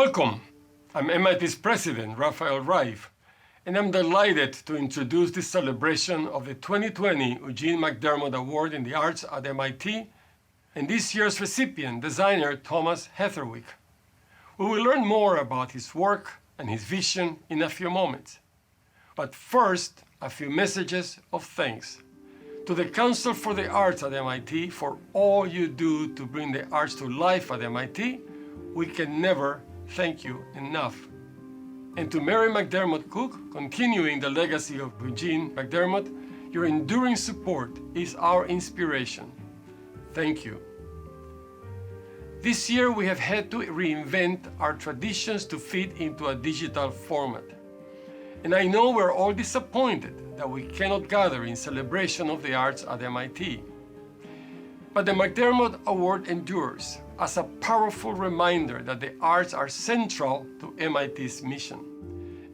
Welcome. I'm MIT's president, Rafael Raif, and I'm delighted to introduce this celebration of the 2020 Eugene McDermott Award in the Arts at MIT and this year's recipient, designer Thomas Heatherwick. We will learn more about his work and his vision in a few moments. But first, a few messages of thanks. To the Council for the Arts at MIT for all you do to bring the arts to life at MIT, we can never thank you enough. And to Mary McDermott Cook, continuing the legacy of Eugene McDermott, your enduring support is our inspiration. Thank you. This year we have had to reinvent our traditions to fit into a digital format. And I know we're all disappointed that we cannot gather in celebration of the arts at MIT. But the McDermott Award endures as a powerful reminder that the arts are central to MIT's mission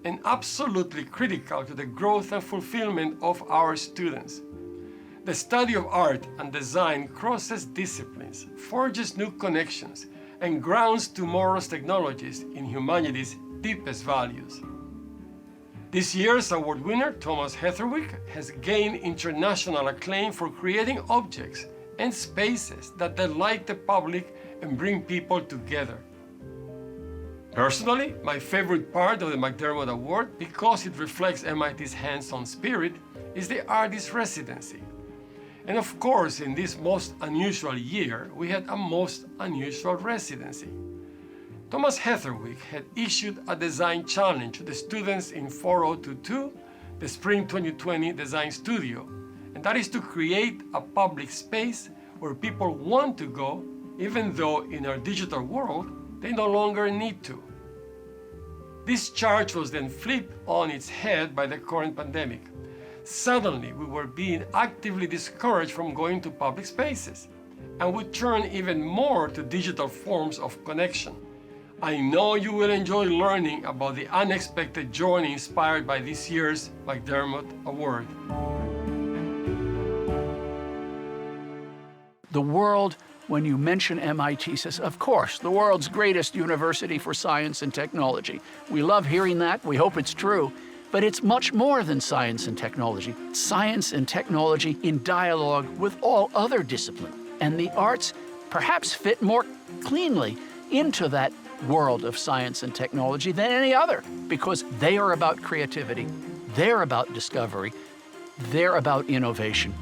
and absolutely critical to the growth and fulfillment of our students. The study of art and design crosses disciplines, forges new connections, and grounds tomorrow's technologies in humanity's deepest values. This year's award winner, Thomas Heatherwick, has gained international acclaim for creating objects and spaces that delight the public and bring people together. Personally, my favorite part of the McDermott Award, because it reflects MIT's hands-on spirit, is the artist residency. And of course, in this most unusual year, we had a most unusual residency. Thomas Heatherwick had issued a design challenge to the students in 4022, the Spring 2020 Design Studio, and that is to create a public space where people want to go, even though in our digital world, they no longer need to. This charge was then flipped on its head by the current pandemic. Suddenly, we were being actively discouraged from going to public spaces, and would turn even more to digital forms of connection. I know you will enjoy learning about the unexpected journey inspired by this year's McDermott Award. The world, when you mention MIT, says, of course, the world's greatest university for science and technology. We love hearing that. We hope it's true. But it's much more than science and technology. Science and technology in dialogue with all other disciplines. And the arts perhaps fit more cleanly into that world of science and technology than any other, because they are about creativity, they're about discovery, they're about innovation,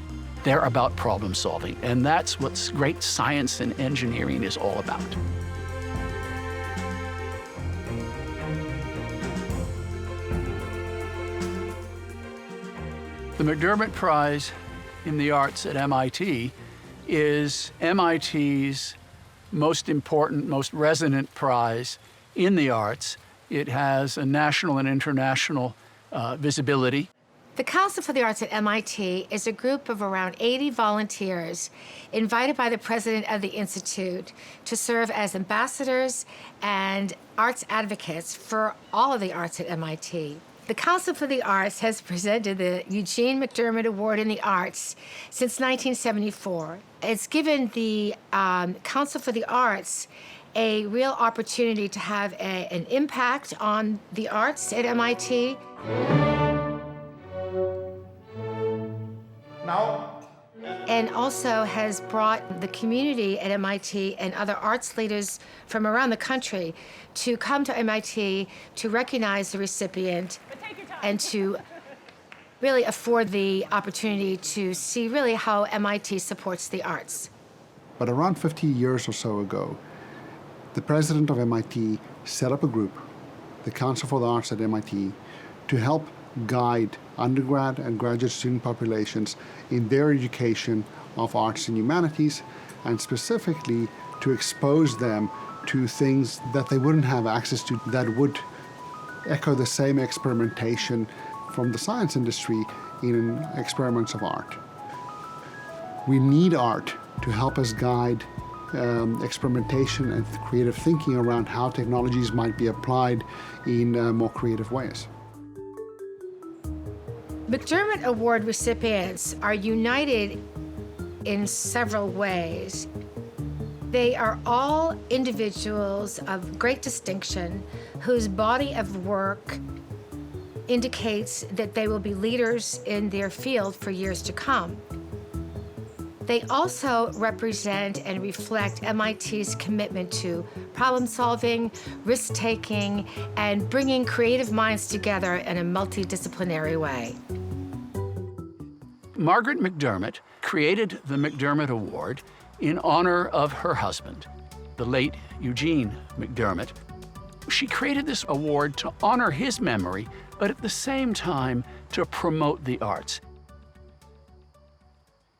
they're about problem solving. And that's what great science and engineering is all about. The McDermott Prize in the Arts at MIT is MIT's most important, most resonant prize in the arts. It has a national and international visibility. The Council for the Arts at MIT is a group of around 80 volunteers invited by the president of the Institute to serve as ambassadors and arts advocates for all of the arts at MIT. The Council for the Arts has presented the Eugene McDermott Award in the Arts since 1974. It's given the Council for the Arts a real opportunity to have an impact on the arts at MIT. And also has brought the community at MIT and other arts leaders from around the country to come to MIT to recognize the recipient and to really afford the opportunity to see really how MIT supports the arts. But around 50 years or so ago, the president of MIT set up a group, the Council for the Arts at MIT, to help guide undergrad and graduate student populations in their education of arts and humanities, and specifically to expose them to things that they wouldn't have access to that would echo the same experimentation from the science industry in experiments of art. We need art to help us guide experimentation and creative thinking around how technologies might be applied in more creative ways. McDermott Award recipients are united in several ways. They are all individuals of great distinction whose body of work indicates that they will be leaders in their field for years to come. They also represent and reflect MIT's commitment to problem solving, risk taking, and bringing creative minds together in a multidisciplinary way. Margaret McDermott created the McDermott Award in honor of her husband, the late Eugene McDermott. She created this award to honor his memory, but at the same time to promote the arts.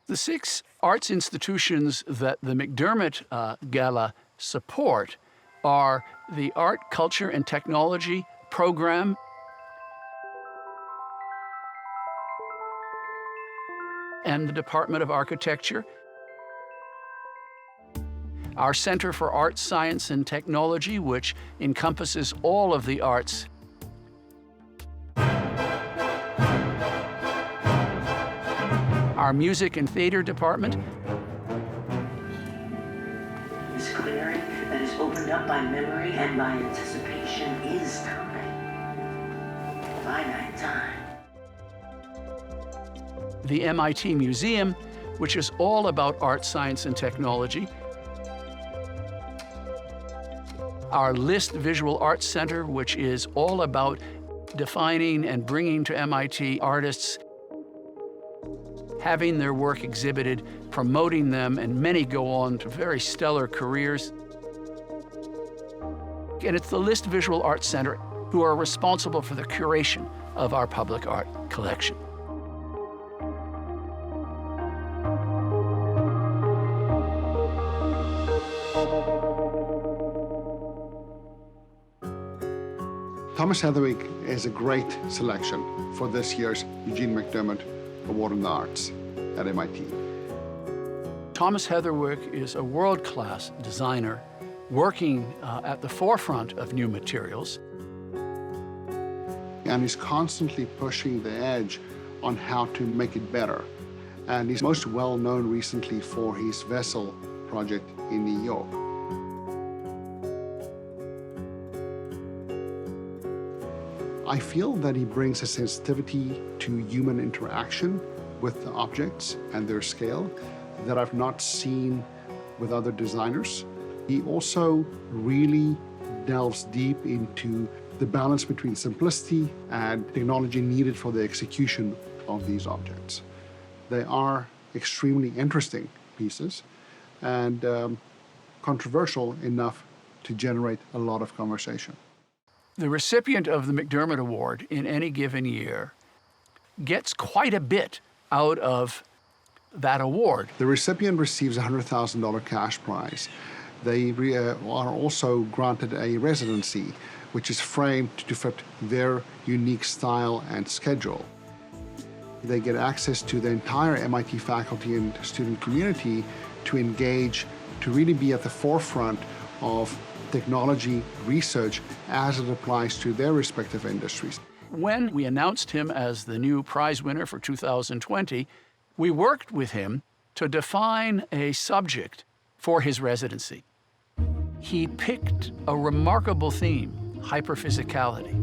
The 6 arts institutions that the McDermott Gala support are the Art, Culture, and Technology program, and the Department of Architecture, our Center for Art, Science, and Technology, which encompasses all of the arts, our Music and Theater Department, This clearing that is opened up by memory and by anticipation is time. Finite time. the MIT Museum, which is all about art, science, and technology, our List Visual Arts Center, which is all about defining and bringing to MIT artists, having their work exhibited, promoting them, and many go on to very stellar careers. And it's the List Visual Arts Center who are responsible for the curation of our public art collection. Thomas Heatherwick is a great selection for this year's Eugene McDermott Award in the Arts at MIT. Thomas Heatherwick is a world-class designer working at the forefront of new materials. And he's constantly pushing the edge on how to make it better. And he's most well known recently for his vessel project in New York. I feel that he brings a sensitivity to human interaction with the objects and their scale that I've not seen with other designers. He also really delves deep into the balance between simplicity and technology needed for the execution of these objects. They are extremely interesting pieces and controversial enough to generate a lot of conversation. The recipient of the McDermott Award in any given year gets quite a bit out of that award. The recipient receives a $100,000 cash prize. They are also granted a residency, which is framed to fit their unique style and schedule. They get access to the entire MIT faculty and student community to engage, to really be at the forefront of technology research as it applies to their respective industries. When we announced him as the new prize winner for 2020, we worked with him to define a subject for his residency. He picked a remarkable theme, hyperphysicality,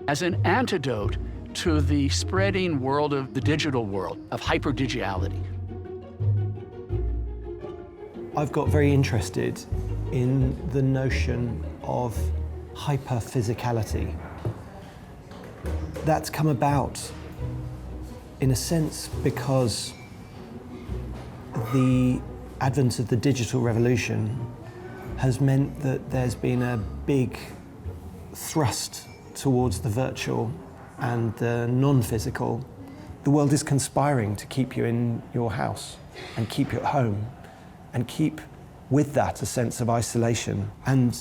as an antidote to the spreading world of the digital world, of hyperdigitality. I've got very interested in the notion of hyperphysicality. That's come about, in a sense, because the advent of the digital revolution has meant that there's been a big thrust towards the virtual and the non-physical. The world is conspiring to keep you in your house and keep you at home and keep with that a sense of isolation. And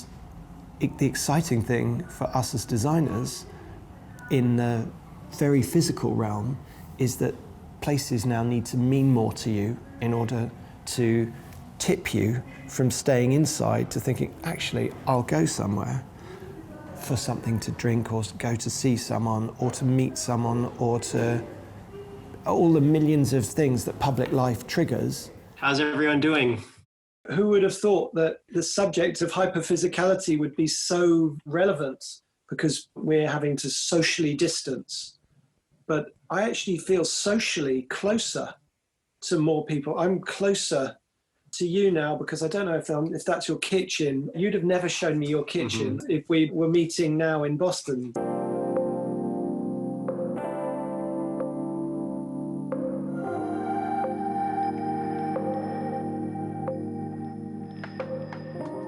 the exciting thing for us as designers in the very physical realm is that places now need to mean more to you in order to tip you from staying inside to thinking, actually, I'll go somewhere for something to drink or go to see someone or to meet someone or to all the millions of things that public life triggers How's everyone doing? Who would have thought that the subject of hyperphysicality would be so relevant because we're having to socially distance? But I actually feel socially closer to more people. I'm closer to you now because I don't know if that's your kitchen. You'd have never shown me your kitchen if we were meeting now in Boston.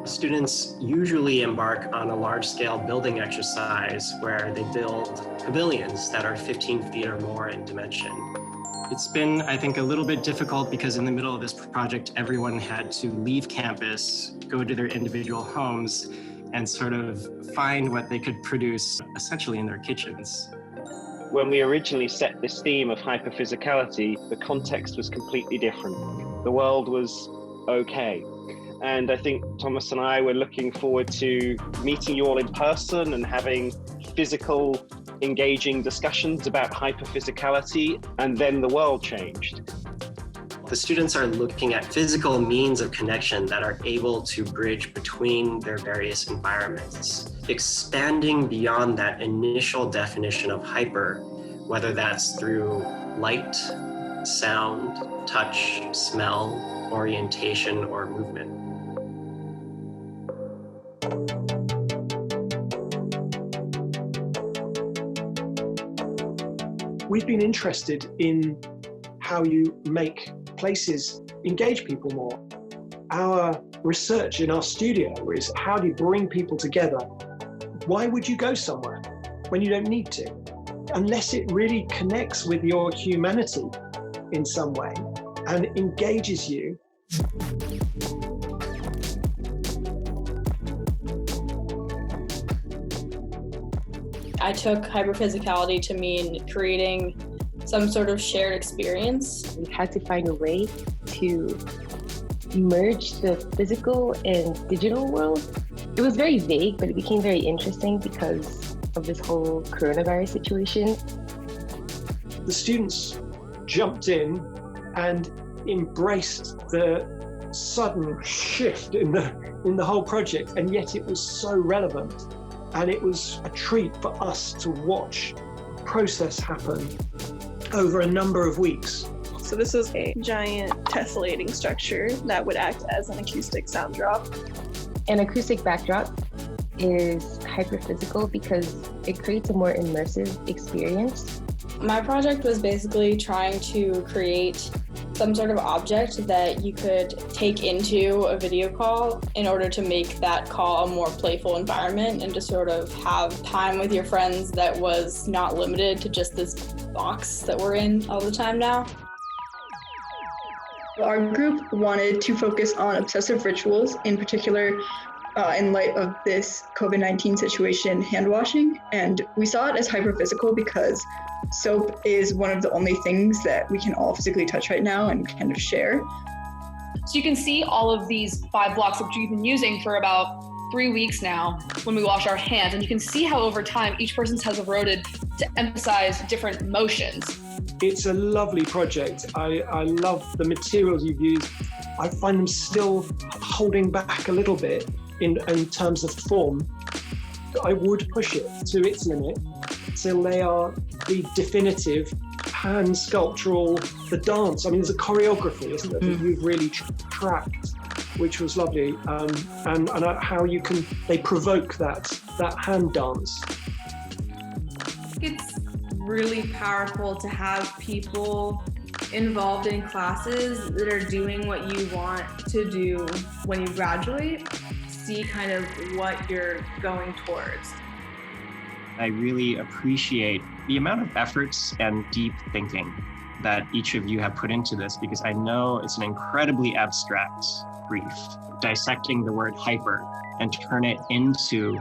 Students usually embark on a large-scale building exercise where they build pavilions that are 15 feet or more in dimension. It's been, I think, a little bit difficult because in the middle of this project, everyone had to leave campus, go to their individual homes, and sort of find what they could produce essentially in their kitchens. When we originally set this theme of hyperphysicality, the context was completely different. The world was okay. And I think Thomas and I were looking forward to meeting you all in person and having physical, engaging discussions about hyperphysicality, and then the world changed. The students are looking at physical means of connection that are able to bridge between their various environments, expanding beyond that initial definition of hyper, whether that's through light, sound, touch, smell, orientation, or movement. We've been interested in how you make places engage people more. Our research in our studio is how do you bring people together? Why would you go somewhere when you don't need to? Unless it really connects with your humanity in some way and engages you. I took hyperphysicality to mean creating some sort of shared experience. We had to find a way to merge the physical and digital world. It was very vague, but it became very interesting because of this whole coronavirus situation. The students jumped in and embraced the sudden shift in the whole project, and yet it was so relevant. And it was a treat for us to watch the process happen over a number of weeks. So this is a giant tessellating structure that would act as an acoustic sound drop. An acoustic backdrop is hyperphysical because it creates a more immersive experience. My project was basically trying to create some sort of object that you could take into a video call in order to make that call a more playful environment and to sort of have time with your friends that was not limited to just this box that we're in all the time now. Our group wanted to focus on obsessive rituals, in particular in light of this COVID-19 situation, hand washing. And we saw it as hyperphysical because soap is one of the only things that we can all physically touch right now and kind of share. So you can see all of these 5 blocks that we've been using for about 3 weeks now when we wash our hands. And you can see how over time each person's has eroded to emphasize different motions. It's a lovely project. I love the materials you've used. I find them still holding back a little bit in terms of form. I would push it to its limit till they are the definitive hand sculptural, the dance. I mean, there's a choreography, isn't there, that you've really tracked, which was lovely. And how they provoke that hand dance. It's really powerful to have people involved in classes that are doing what you want to do when you graduate, see kind of what you're going towards. I really appreciate the amount of efforts and deep thinking that each of you have put into this, because I know it's an incredibly abstract brief, dissecting the word hyper and turn it into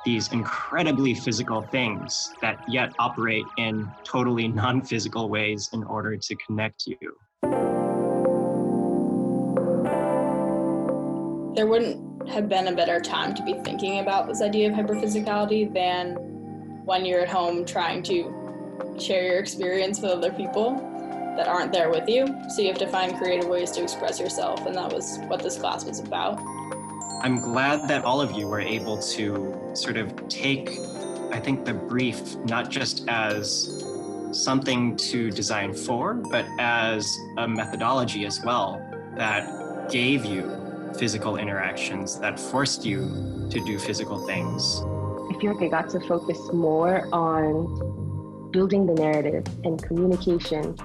these incredibly physical things that yet operate in totally non-physical ways in order to connect you. There wouldn't have been a better time to be thinking about this idea of hyperphysicality than when you're at home trying to share your experience with other people. that aren't there with you. So you have to find creative ways to express yourself, and that was what this class was about. I'm glad that all of you were able to sort of take, I think, the brief not just as something to design for, but as a methodology as well that gave you physical interactions, that forced you to do physical things. I feel like I got to focus more on building the narrative and communication.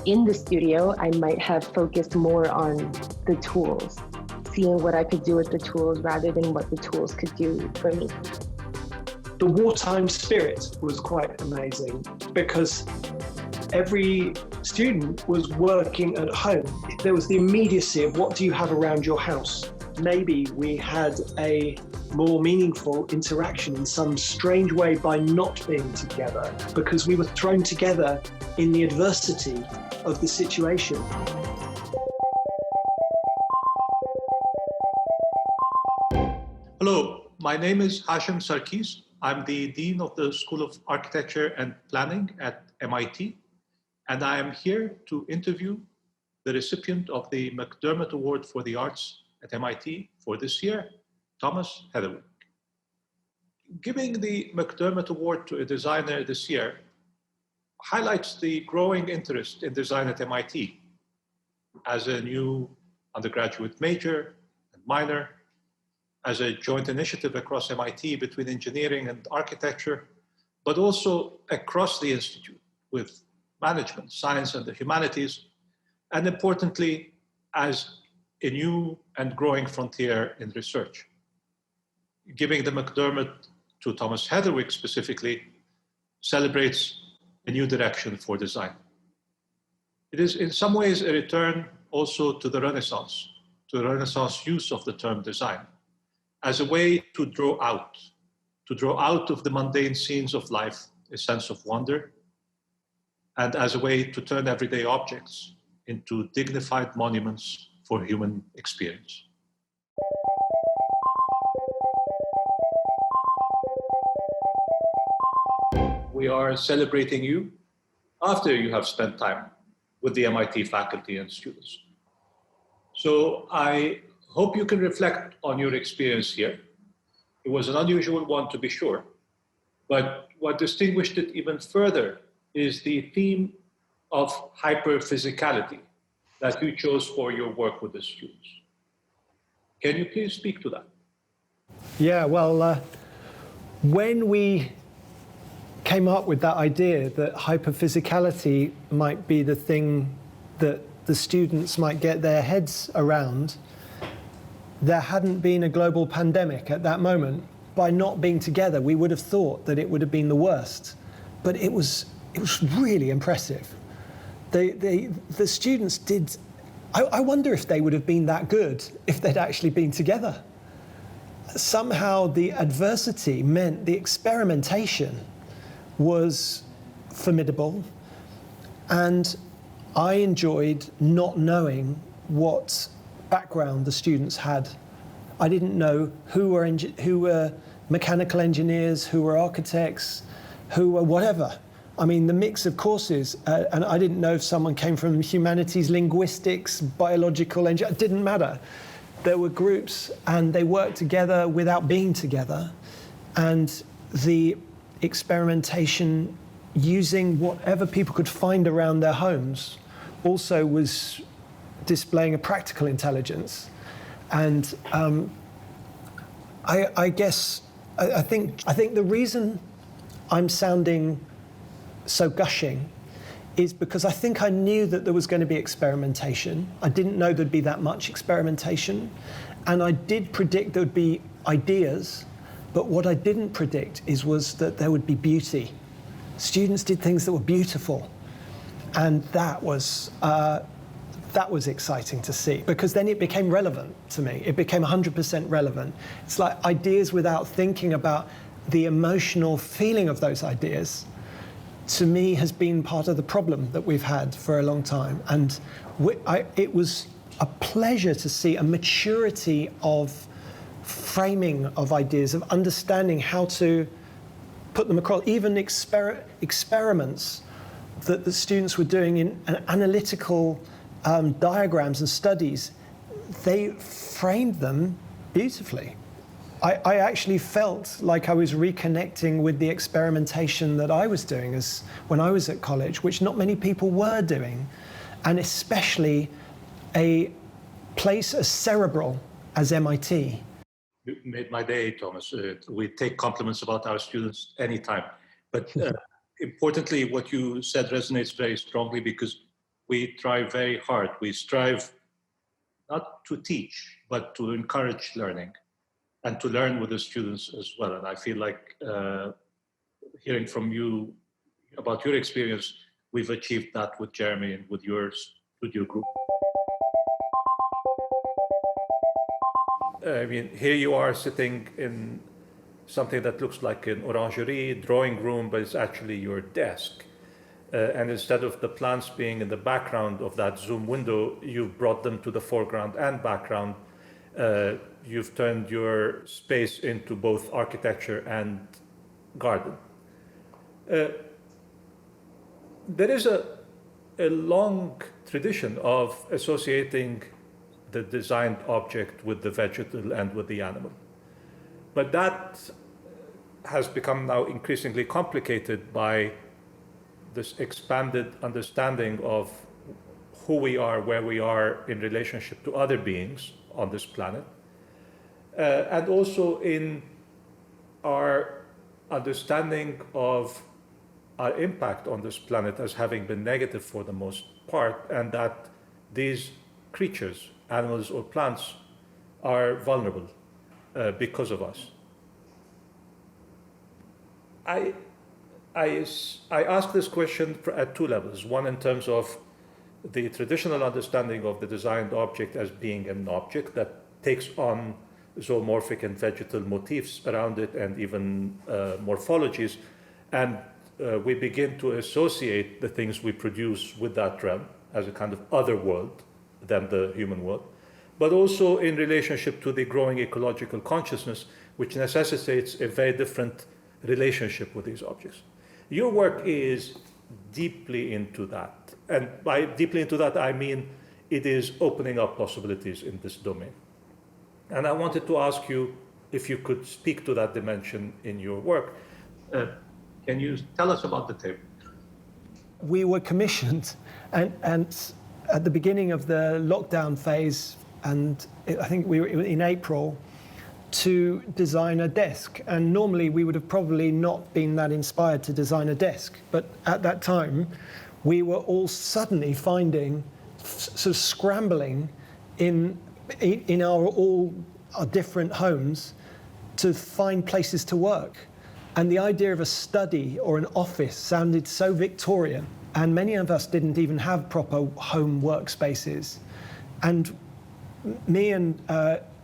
In the studio, I might have focused more on the tools, seeing what I could do with the tools rather than what the tools could do for me. The wartime spirit was quite amazing because every student was working at home. There was the immediacy of what do you have around your house. Maybe we had a more meaningful interaction in some strange way by not being together because we were thrown together in the adversity of the situation. Hello, my name is Hashim Sarkis. I'm the Dean of the School of Architecture and Planning at MIT, and I am here to interview the recipient of the McDermott Award for the Arts at MIT for this year, Thomas Heatherwick. Giving the McDermott Award to a designer this year highlights the growing interest in design at MIT as a new undergraduate major and minor, as a joint initiative across MIT between engineering and architecture, but also across the institute with management, science, and the humanities, and importantly, as a new and growing frontier in research. Giving the McDermott to Thomas Heatherwick specifically celebrates a new direction for design. It is in some ways a return also to the Renaissance use of the term design, as a way to draw out of the mundane scenes of life a sense of wonder, and as a way to turn everyday objects into dignified monuments for human experience. We are celebrating you after you have spent time with the MIT faculty and students. So I hope you can reflect on your experience here. It was an unusual one, to be sure, but what distinguished it even further is the theme of hyperphysicality that you chose for your work with the students. Can you please speak to that? Yeah, well, when we came up with that idea that hyperphysicality might be the thing that the students might get their heads around, there hadn't been a global pandemic at that moment. By not being together, we would have thought that it would have been the worst. But it was really impressive. The students did, I wonder if they would have been that good if they'd actually been together. Somehow the adversity meant the experimentation was formidable, and I enjoyed not knowing what background the students had. I didn't know who were mechanical engineers, who were architects, who were whatever. I mean, the mix of courses, and I didn't know if someone came from humanities, linguistics, biological engineering, it didn't matter. There were groups and they worked together without being together. And the experimentation using whatever people could find around their homes also was displaying a practical intelligence. And I think the reason I'm sounding so gushing is because I think I knew that there was going to be experimentation. I didn't know there'd be that much experimentation. And I did predict there would be ideas, but what I didn't predict was that there would be beauty. Students did things that were beautiful. And that was exciting to see, because then it became relevant to me. It became 100% relevant. It's like ideas without thinking about the emotional feeling of those ideas, to me, has been part of the problem that we've had for a long time. And it was a pleasure to see a maturity of framing of ideas, of understanding how to put them across. Even experiments that the students were doing in analytical diagrams and studies, they framed them beautifully. I actually felt like I was reconnecting with the experimentation that I was doing when I was at college, which not many people were doing, and especially a place as cerebral as MIT. You made my day, Thomas. We take compliments about our students anytime. But importantly, what you said resonates very strongly because we try very hard. We strive not to teach, but to encourage learning and to learn with the students as well. And I feel like hearing from you about your experience, we've achieved that with Jeremy and with your studio group. I mean, here you are sitting in something that looks like an orangerie, drawing room, but it's actually your desk. And instead of the plants being in the background of that Zoom window, you've brought them to the foreground and background. You've turned your space into both architecture and garden. There is a long tradition of associating the designed object with the vegetal and with the animal. But that has become now increasingly complicated by this expanded understanding of who we are, where we are in relationship to other beings on this planet, and also in our understanding of our impact on this planet as having been negative for the most part, and that these creatures, animals or plants, are vulnerable because of us. I ask this question at two levels. One, in terms of the traditional understanding of the designed object as being an object that takes on zoomorphic and vegetal motifs around it and even morphologies, and we begin to associate the things we produce with that realm as a kind of other world than the human world, but also in relationship to the growing ecological consciousness, which necessitates a very different relationship with these objects. Your work is deeply into that. And by deeply into that, I mean it is opening up possibilities in this domain. And I wanted to ask you if you could speak to that dimension in your work. Can you tell us about the table? We were commissioned, and at the beginning of the lockdown phase, and I think we were in April, to design a desk. And normally we would have probably not been that inspired to design a desk. But at that time, we were all suddenly finding, sort of scrambling in all our different homes to find places to work. And the idea of a study or an office sounded so Victorian. And many of us didn't even have proper home workspaces. And me and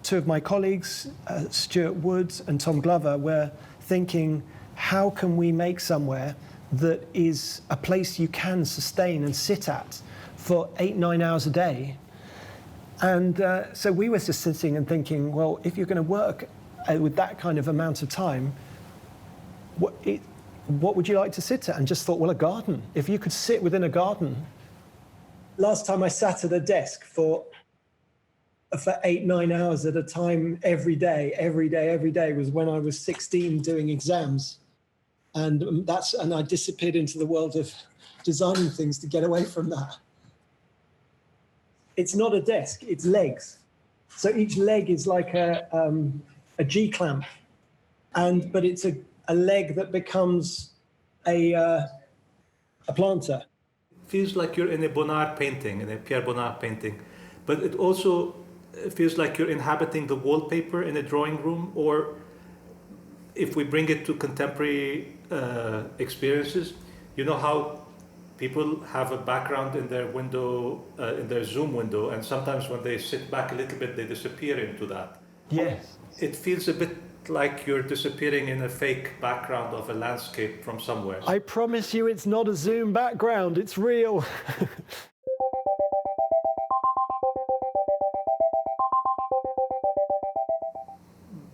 two of my colleagues, Stuart Woods and Tom Glover, were thinking, how can we make somewhere that is a place you can sustain and sit at for 8-9 hours a day? And so we were just sitting and thinking, well, if you're going to work with that kind of amount of time, what would you like to sit at? And just thought, well, a garden. If you could sit within a garden. Last time I sat at a desk for 8-9 hours at a time every day was when I was 16 doing exams. And I disappeared into the world of designing things to get away from that. It's not a desk, it's legs. So each leg is like a G-clamp, but it's a leg that becomes a planter. Feels like you're in a Bonnard painting, in a Pierre Bonnard painting, but it also feels like you're inhabiting the wallpaper in a drawing room, or if we bring it to contemporary experiences, you know how people have a background in their window, in their Zoom window, and sometimes when they sit back a little bit, they disappear into that. Yes. It feels a bit like you're disappearing in a fake background of a landscape from somewhere. I promise you it's not a Zoom background, it's real.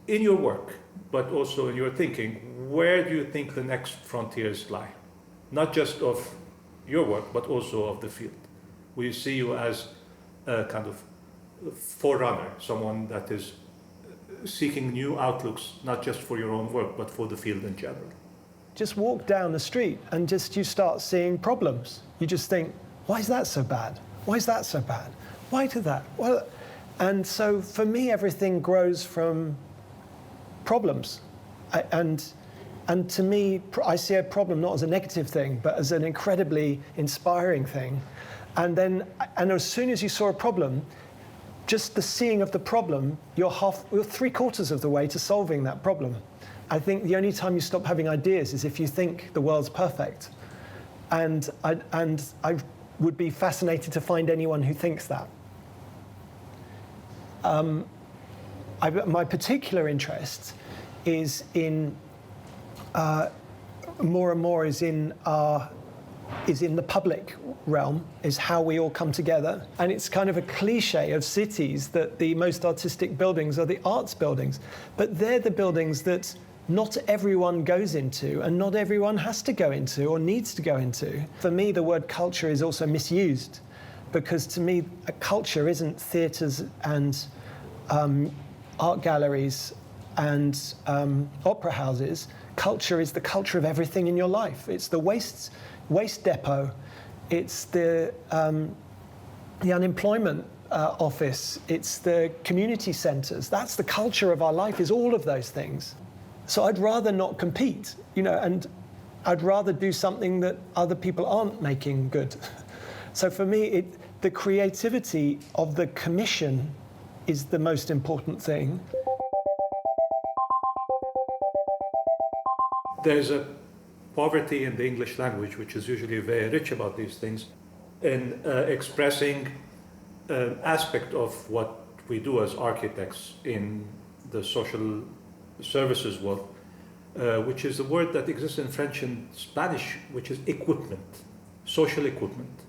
In your work, but also in your thinking, where do you think the next frontiers lie? Not just of your work, but also of the field. We see you as a kind of forerunner, someone that is seeking new outlooks, not just for your own work, but for the field in general. Just walk down the street and just you start seeing problems. You just think, why is that so bad? Why is that so bad? Why did that? Well, and so for me, everything grows from problems. And to me, I see a problem not as a negative thing, but as an incredibly inspiring thing. And as soon as you saw a problem, just the seeing of the problem, you're 3/4 of the way to solving that problem. I think the only time you stop having ideas is if you think the world's perfect. And I would be fascinated to find anyone who thinks that. My particular interest is in more and more is in the public realm, is how we all come together. And it's kind of a cliche of cities that the most artistic buildings are the arts buildings, but they're the buildings that not everyone goes into and not everyone has to go into or needs to go into. For me, the word culture is also misused, because to me, a culture isn't theatres and art galleries and opera houses. Culture is the culture of everything in your life. It's the waste depot. It's the unemployment office. It's the community centres. That's the culture of our life, is all of those things. So I'd rather not compete, and I'd rather do something that other people aren't making good. So for me, the creativity of the commission is the most important thing. There's a poverty in the English language, which is usually very rich about these things, in expressing an aspect of what we do as architects in the social services world, which is a word that exists in French and Spanish, which is equipment, social equipment.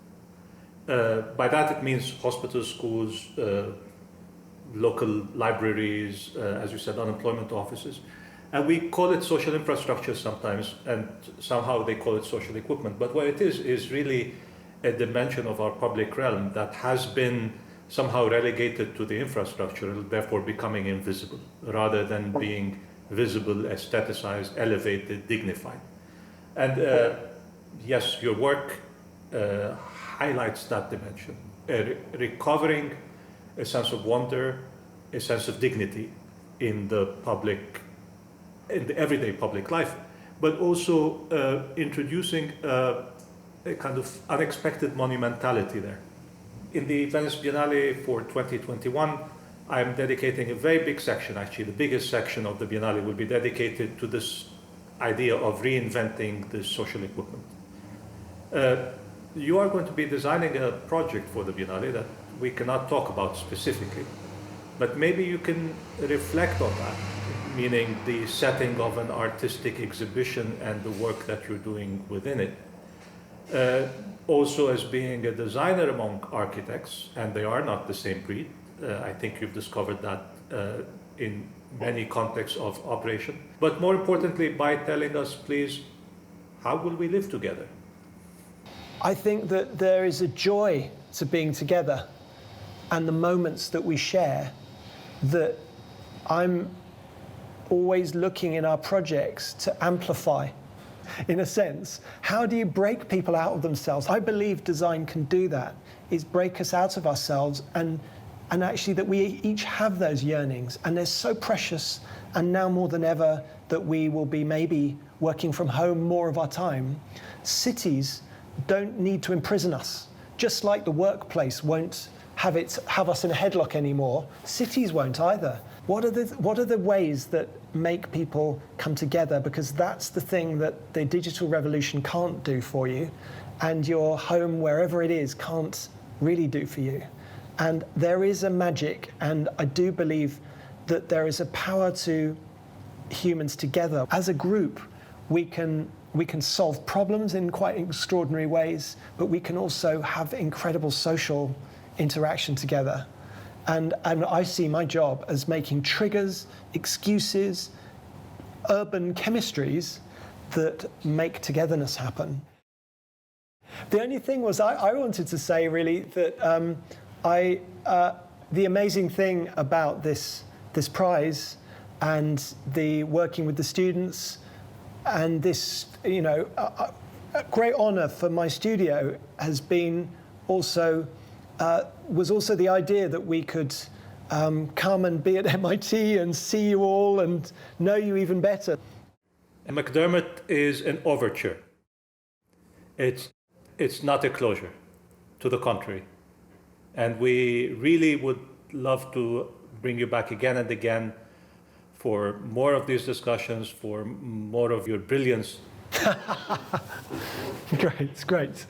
By that it means hospitals, schools, local libraries, as you said, unemployment offices. And we call it social infrastructure sometimes, and somehow they call it social equipment. But what it is really a dimension of our public realm that has been somehow relegated to the infrastructure, therefore becoming invisible, rather than being visible, aestheticized, elevated, dignified. And yes, your work highlights that dimension, recovering a sense of wonder, a sense of dignity in the everyday public life, but also introducing a kind of unexpected monumentality there. In the Venice Biennale for 2021, I'm dedicating a very big section, actually the biggest section of the Biennale will be dedicated to this idea of reinventing the social equipment. You are going to be designing a project for the Biennale that we cannot talk about specifically, but maybe you can reflect on that, meaning the setting of an artistic exhibition and the work that you're doing within it. Also as being a designer among architects, and they are not the same breed. I think you've discovered that in many contexts of operation. But more importantly, by telling us, please, how will we live together? I think that there is a joy to being together and the moments that we share that I'm always looking in our projects to amplify. In a sense, how do you break people out of themselves? I believe design can do that, is break us out of ourselves and actually that we each have those yearnings, and they're so precious, and now more than ever that we will be maybe working from home more of our time. Cities don't need to imprison us. Just like the workplace won't have us in a headlock anymore, cities won't either. What are the ways that make people come together? Because that's the thing that the digital revolution can't do for you, and your home, wherever it is, can't really do for you. And there is a magic, and I do believe that there is a power to humans together. As a group, we can solve problems in quite extraordinary ways, but we can also have incredible social interaction together. And I see my job as making triggers, excuses, urban chemistries that make togetherness happen. The only thing was I wanted to say really that the amazing thing about this prize and the working with the students and this, a great honor for my studio has been also, was also the idea that we could come and be at MIT and see you all and know you even better. McDermott is an overture. It's not a closure, to the contrary. And we really would love to bring you back again and again for more of these discussions, for more of your brilliance. Great, great.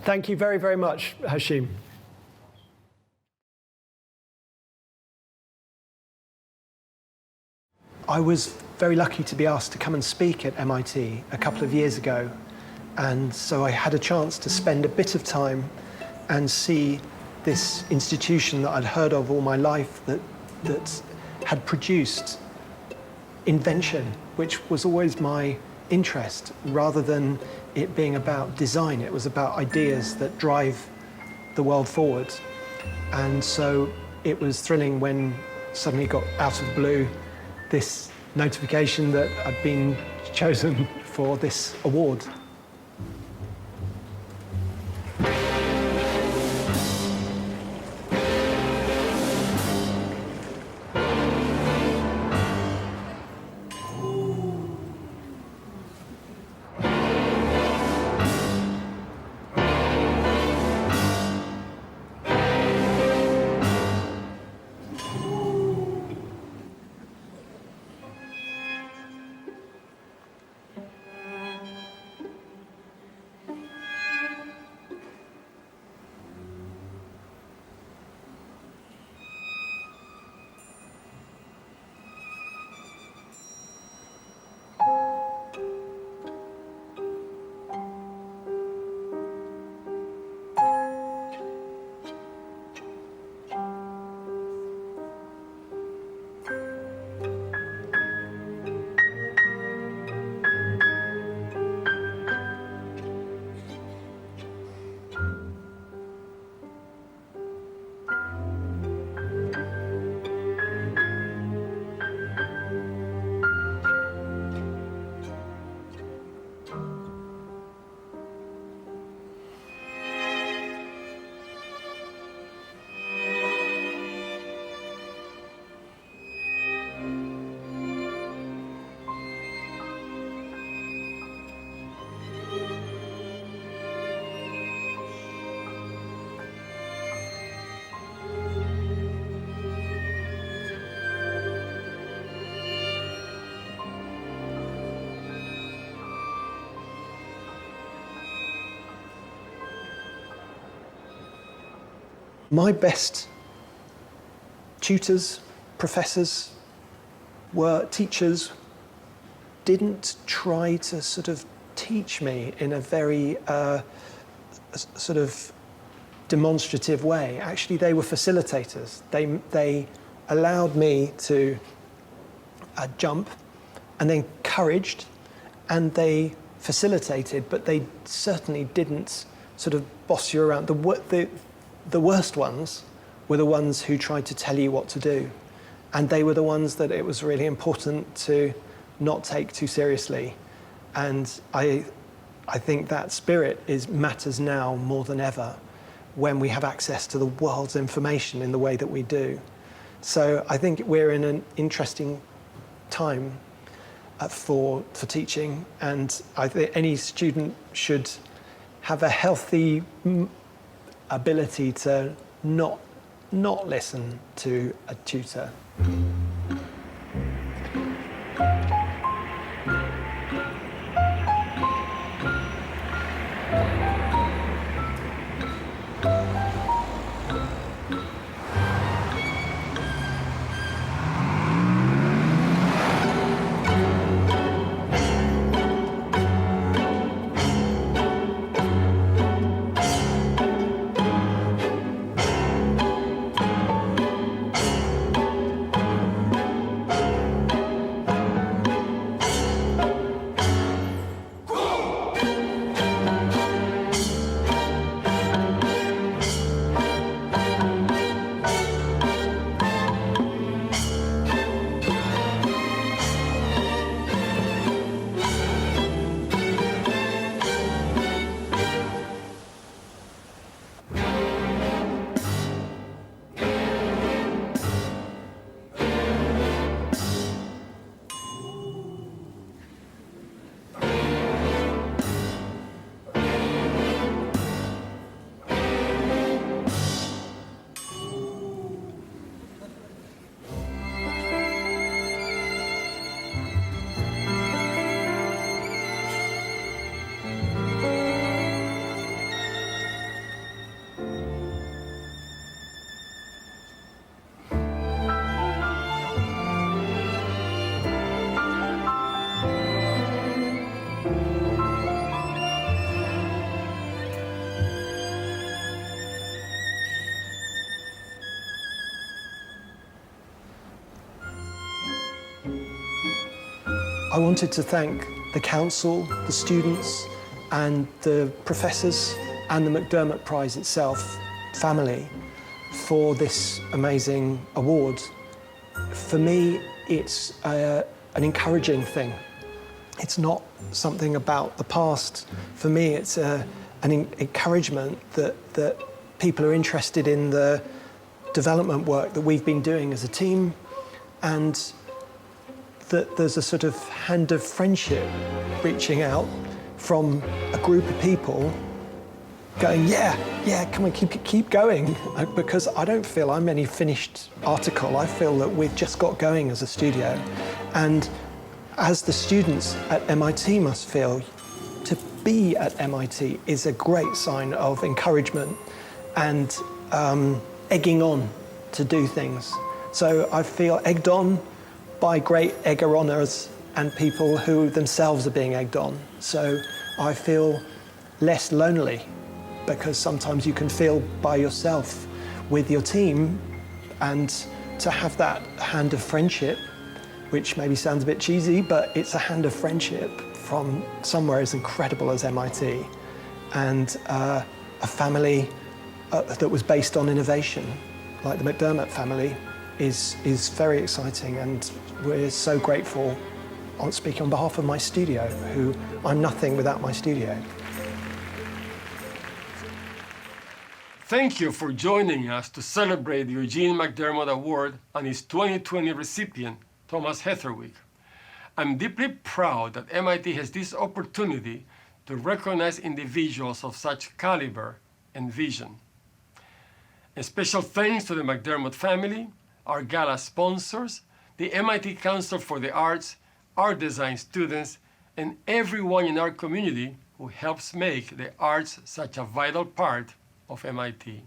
Thank you very, very much, Hashim. I was very lucky to be asked to come and speak at MIT a couple of years ago. And so I had a chance to spend a bit of time and see this institution that I'd heard of all my life that had produced invention, which was always my interest, rather than it being about design. It was about ideas that drive the world forward. And so it was thrilling when suddenly got out of the blue this notification that I'd been chosen for this award. My best tutors, professors, teachers didn't try to sort of teach me in a very sort of demonstrative way. Actually, they were facilitators. They allowed me to jump, and they encouraged, and they facilitated, but they certainly didn't sort of boss you around. The worst ones were the ones who tried to tell you what to do. And they were the ones that it was really important to not take too seriously. And I think that spirit matters now more than ever when we have access to the world's information in the way that we do. So I think we're in an interesting time for teaching, and I think any student should have a healthy ability to not listen to a tutor. I wanted to thank the council, the students, and the professors, and the McDermott Prize itself, family, for this amazing award. For me, it's an encouraging thing. It's not something about the past. For me, it's an encouragement that people are interested in the development work that we've been doing as a team, and that there's a sort of hand of friendship reaching out from a group of people going, yeah, come on, keep going. Because I don't feel I'm any finished article. I feel that we've just got going as a studio. And as the students at MIT must feel, to be at MIT is a great sign of encouragement and egging on to do things. So I feel egged on by great egger-oners and people who themselves are being egged on. So I feel less lonely, because sometimes you can feel by yourself with your team, and to have that hand of friendship, which maybe sounds a bit cheesy, but it's a hand of friendship from somewhere as incredible as MIT, and a family that was based on innovation, like the McDermott family, is very exciting, and we're so grateful. I'm speaking on behalf of my studio, who I'm nothing without my studio. Thank you for joining us to celebrate the Eugene McDermott Award and its 2020 recipient, Thomas Heatherwick. I'm deeply proud that MIT has this opportunity to recognize individuals of such caliber and vision. A special thanks to the McDermott family, our gala sponsors, the MIT Council for the Arts, art design students, and everyone in our community who helps make the arts such a vital part of MIT.